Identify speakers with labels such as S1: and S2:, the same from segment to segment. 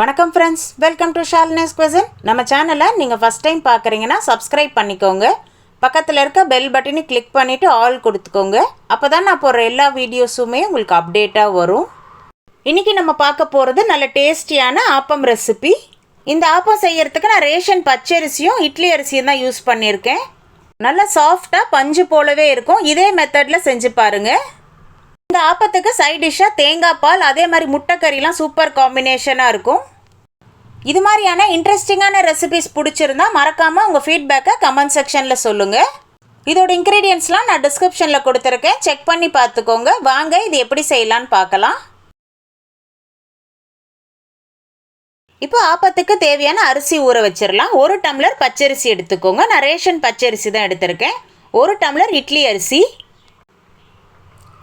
S1: வணக்கம் friends, welcome to Shalini's cuisine. நம்ம சேனலை நீங்கள் ஃபஸ்ட் டைம் பார்க்குறீங்கன்னா சப்ஸ்கிரைப் பண்ணிக்கோங்க. பக்கத்தில் இருக்க பெல் பட்டனை கிளிக் பண்ணிவிட்டு ஆல் கொடுத்துக்கோங்க. அப்போ தான் நான் போடுற எல்லா வீடியோஸுமே உங்களுக்கு அப்டேட்டாக வரும். இன்றைக்கி நம்ம பார்க்க போகிறது நல்ல டேஸ்டியான ஆப்பம் ரெசிபி. இந்த ஆப்பம் செய்கிறதுக்கு நான் ரேஷன் பச்சரிசியும் இட்லி அரிசியும் தான் யூஸ் பண்ணியிருக்கேன். நல்லா சாஃப்டாக பஞ்சு போலவே இருக்கும். இதே மெத்தடில் செஞ்சு பாருங்கள். இந்த ஆப்பத்துக்கு சைட் டிஷ்ஷாக தேங்காய் பால், அதே மாதிரி முட்டைக்கறிலாம் சூப்பர் காம்பினேஷனாக இருக்கும். இது மாதிரியான இன்ட்ரெஸ்டிங்கான ரெசிபிஸ் பிடிச்சிருந்தா மறக்காமல் உங்கள் ஃபீட்பேக்கை கமெண்ட் செக்ஷனில் சொல்லுங்கள். இதோட இன்க்ரீடியன்ட்ஸ்லாம் நான் டிஸ்கிரிப்ஷனில் கொடுத்துருக்கேன், செக் பண்ணி பார்த்துக்கோங்க. வாங்க இது எப்படி செய்யலான்னு பார்க்கலாம். இப்போ ஆப்பத்துக்கு தேவையான அரிசி ஊற வச்சிடலாம். 1 டம்ளர் பச்சரிசி எடுத்துக்கோங்க. நான் ரேஷன் பச்சரிசி தான் எடுத்திருக்கேன். 1 டம்ளர் இட்லி அரிசி,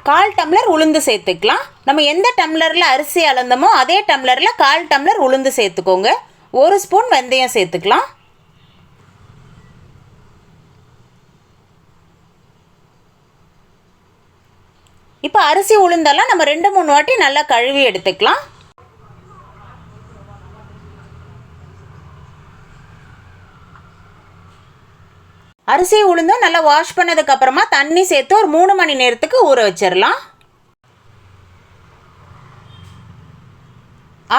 S1: 1/4 டம்ளர் உளுந்து சேர்த்துக்கலாம். நம்ம எந்த டம்ளரில் அரிசி அளந்தமோ அதே டம்ளரில் 1/4 டம்ளர் உளுந்து சேர்த்துக்கோங்க. 1 ஸ்பூன் வெந்தயம் சேர்த்துக்கலாம். இப்போ அரிசி உளுந்தெல்லாம் நம்ம 2-3 வாட்டி நல்லா கழுவி எடுத்துக்கலாம். அரிசி உளுந்தும் நல்லா வாஷ் பண்ணதுக்கப்புறமா தண்ணி சேர்த்து ஒரு 3 மணி நேரத்துக்கு ஊற வச்சிடலாம்.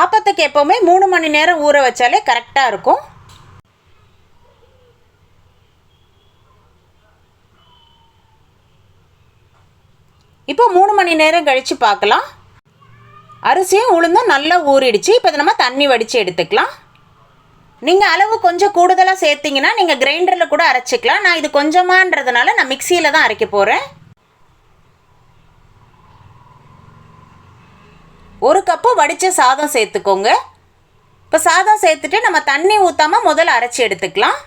S1: ஆப்பத்துக்கு எப்போவுமே 3 மணி நேரம் ஊற வச்சாலே கரெக்டாக இருக்கும். இப்போ 3 மணி நேரம் கழித்து பார்க்கலாம். அரிசியும் உளுந்தும் நல்லா ஊறிடுச்சு. இப்போ நம்ம தண்ணி வடித்து எடுத்துக்கலாம். நீங்கள் அளவு கொஞ்சம் கூடுதலாக சேர்த்திங்கன்னா நீங்கள் கிரைண்டரில் கூட அரைச்சிக்கலாம். நான் இது கொஞ்சமான்றதுனால நான் மிக்சியில் தான் அரைக்க போகிறேன். 1 கப்பு வடித்த சாதம் சேர்த்துக்கோங்க. இப்போ சாதம் சேர்த்துட்டு நம்ம தண்ணி ஊற்றாமல் முதல்ல அரைச்சி எடுத்துக்கலாம்.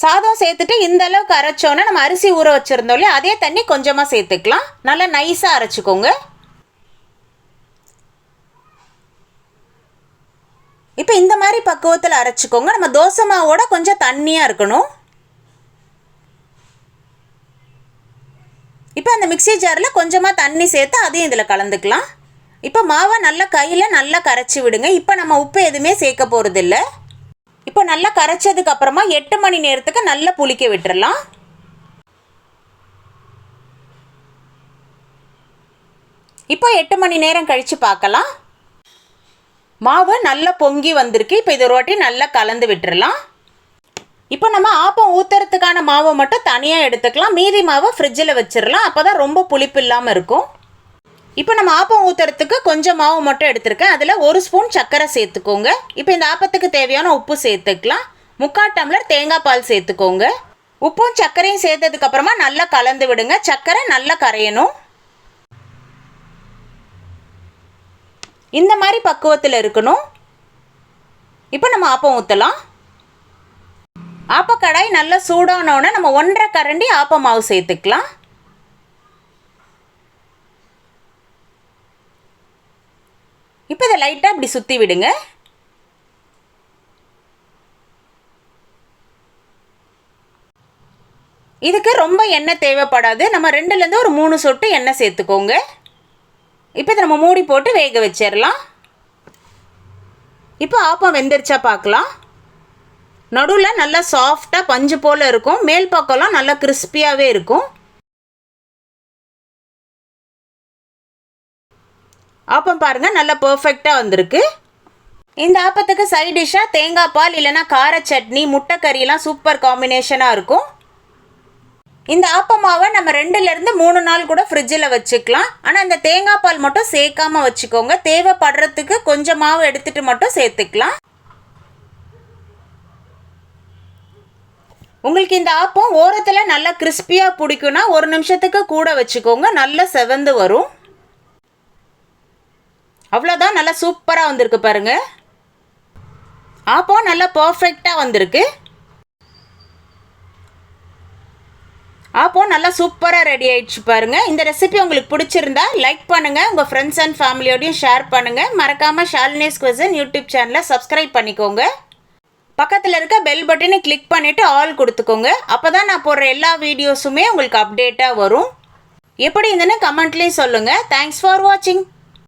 S1: சாதம் சேர்த்துட்டு இந்த அளவுக்கு அரைச்சோன்னா நம்ம அரிசி ஊற வச்சுருந்தோம் இல்லையா, அதே தண்ணி கொஞ்சமாக சேர்த்துக்கலாம். நல்லா நைஸாக அரைச்சிக்கோங்க. இப்போ இந்த மாதிரி பக்குவத்தில் அரைச்சிக்கோங்க. நம்ம தோசை மாவோட கொஞ்சம் தண்ணியாக இருக்கணும். இப்போ அந்த மிக்ஸி ஜாரில் கொஞ்சமாக தண்ணி சேர்த்து அதையும் இதில் கலந்துக்கலாம். இப்போ மாவை நல்லா கையில் நல்லா கரைச்சி விடுங்க. இப்போ நம்ம உப்பு எதுவுமே சேர்க்க போகிறதில்ல. இப்போ நல்லா கரைச்சதுக்கப்புறமா 8 மணி நேரத்துக்கு நல்லா புளிக்க விட்டுறலாம். இப்போ 8 மணி நேரம் கழித்து பார்க்கலாம். மாவு நல்லா பொங்கி வந்திருக்கு. இப்போ இது ஒரு வாட்டி நல்லா கலந்து விட்டுறலாம். இப்போ நம்ம ஆப்பம் ஊற்றுறதுக்கான மாவை மட்டும் தனியாக எடுத்துக்கலாம். மீதி மாவை ஃப்ரிட்ஜில் வச்சிடலாம். அப்போ தான் ரொம்ப புளிப்பு இல்லாமல் இருக்கும். இப்போ நம்ம ஆப்பம் ஊற்றுறதுக்கு கொஞ்சம் மாவு மட்டும் எடுத்துருக்கேன். அதில் 1 ஸ்பூன் சர்க்கரை சேர்த்துக்கோங்க. இப்போ இந்த ஆப்பத்துக்கு தேவையான உப்பு சேர்த்துக்கலாம். 3/4 டம்ளர் தேங்காய் பால் சேர்த்துக்கோங்க. உப்பும் சர்க்கரையும் சேர்த்ததுக்கப்புறமா நல்லா கலந்து விடுங்க. சர்க்கரை நல்லா கரையணும். இந்த மாதிரி பக்குவத்தில் இருக்கணும். இப்போ நம்ம ஆப்பம் ஊற்றலாம். ஆப்பக்கடாய் நல்லா சூடானோடனே நம்ம 1/2 கரண்டி ஆப்ப மாவு சேர்த்துக்கலாம். இப்போ இதை லைட்டாக இப்படி சுற்றி விடுங்க. இதுக்கு ரொம்ப எண்ணெய் தேவைப்படாது. நம்ம 2லேருந்து ஒரு 3 சொட்டு எண்ணெய் சேர்த்துக்கோங்க. இப்போ இதை நம்ம மூடி போட்டு வேக வச்சிடலாம். இப்போ ஆப்பம் வெந்துருச்சா பார்க்கலாம். நடுவில் நல்லா சாஃப்டாக பஞ்சு போல் இருக்கும். மேல் பக்கம்லாம் நல்லா கிறிஸ்பியாகவே இருக்கும். ஆப்பம் பாருங்கள், நல்லா பர்ஃபெக்டாக வந்திருக்கு. இந்த ஆப்பத்துக்கு சைட் டிஷ்ஷாக தேங்காய் பால் இல்லைன்னா கார சட்னி, முட்டைக்கறியெல்லாம் சூப்பர் காம்பினேஷனாக இருக்கும். இந்த ஆப்ப மாவை நம்ம 2லேருந்து 3 நாள் கூட ஃப்ரிட்ஜில் வச்சுக்கலாம். ஆனால் இந்த தேங்காய் பால் மட்டும் சேர்க்காமல் வச்சுக்கோங்க. தேவைப்படுறதுக்கு கொஞ்சம் மாவு எடுத்துகிட்டு மட்டும் சேர்த்துக்கலாம். உங்களுக்கு இந்த ஆப்பம் ஓரத்தில் நல்லா கிறிஸ்பியாக பிடிக்குன்னா 1 நிமிஷத்துக்கு கூட வச்சுக்கோங்க. நல்லா செவந்து வரும். அவ்வளோதான், நல்லா சூப்பராக வந்திருக்கு பாருங்கள். ஆப்பம் நல்லா பர்ஃபெக்டாக வந்திருக்கு. அப்போ நல்லா சூப்பராக ரெடி ஆயிடுச்சு பாருங்கள். இந்த ரெசிபி உங்களுக்கு பிடிச்சிருந்தா லைக் பண்ணுங்கள். உங்கள் ஃப்ரெண்ட்ஸ் அண்ட் ஃபேமிலியோடையும் ஷேர் பண்ணுங்கள். மறக்காமல் ஷாலினிஸ் குவிசன் யூடியூப் சேனலை சப்ஸ்கிரைப் பண்ணிக்கோங்க. பக்கத்தில் இருக்க பெல் பட்டனை கிளிக் பண்ணிவிட்டு ஆல் கொடுத்துக்கோங்க. அப்போ தான் நான் போடுற எல்லா வீடியோஸுமே உங்களுக்கு அப்டேட்டாக வரும். எப்படி இருந்துன்னு கமெண்ட்லேயும் சொல்லுங்கள். தேங்க்ஸ் ஃபார் வாட்சிங்.